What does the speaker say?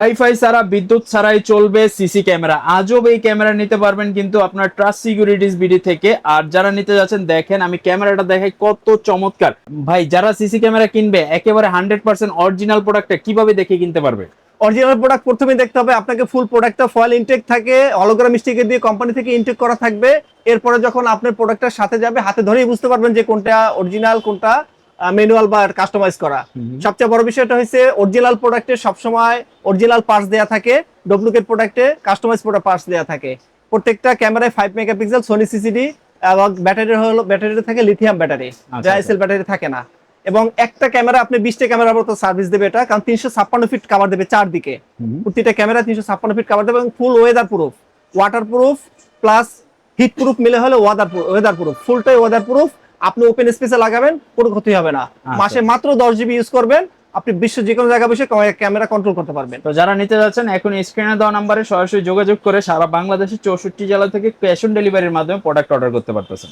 Wifi ছাড়া বিদ্যুৎ ছাড়াই চলবে সিসি ক্যামেরা। আজব এই ক্যামেরা নিতে পারবেন কিন্তু আপনার ট্রাস্ট সিকিউরিটিজ বিডি থেকে। আর যারা নিতে যাচ্ছেন দেখেন আমি ক্যামেরাটা দেখাই কত চমৎকার। ভাই যারা সিসি ক্যামেরা কিনবে একেবারে 100% অরিজিনাল প্রোডাক্টটা কিভাবে দেখে কিনতে পারবে? অরিজিনাল প্রোডাক্ট প্রথমে দেখতে হবে আপনাকে, ফুল প্রোডাক্টটা ফয়েল ইনটেক থাকে, হলোগ্রাম স্টিকার দিয়ে কোম্পানি থেকে ইনটেক করা থাকবে। এরপরে যখন আপনার প্রোডাক্টটার সাথে যাবে হাতে ধরেই বুঝতে পারবেন যে কোনটা অরিজিনাল কোনটা ম্যানুয়াল বা কাস্টমাইজ করা। সবচেয়ে বড় বিষয়টা হচ্ছে অরিজিনাল প্রোডাক্টে সবসময় অরিজিনাল পার্টস দেওয়া থাকে, ডুপ্লিকেট প্রোডাক্টে কাস্টমাইজ পার্টস দেওয়া থাকে। প্রত্যেকটা ক্যামেরায় 5 মেগাপিক্সেল সোনি সিসিডি এবং ব্যাটারি থাকে লিথিয়াম ব্যাটারি, যা এসএল ব্যাটারি থাকে না। এবং একটা ক্যামেরা আপনি 20টা ক্যামেরার মতো সার্ভিস দেবে এটা, কারণ 356 ফিট কভার দেবে চারদিকে। প্রতিটা ক্যামেরা 356 ফিট কভার দেবে এবং full weather proof, water proof plus heat proof মিলে হলে ওয়েদার প্রুফ, ফুলটাই ওয়েদার প্রুফ। আপনি ওপেন স্পেসে লাগাবেন কোনো ক্ষতি হবে না। মাসে মাত্র 10 জিবি ইউজ করবেন, আপনি বিশ্বের যে কোনো জায়গায় বসে ক্যামেরা কন্ট্রোল করতে পারবেন। তো যারা নিতে যাচ্ছেন এখন স্ক্রিনে দেওয়া নাম্বারে সরাসরি যোগাযোগ করে সারা বাংলাদেশের 64 জেলা থেকে ক্যাশ অন ডেলিভারির মাধ্যমে প্রোডাক্ট অর্ডার করতে পারতেছেন।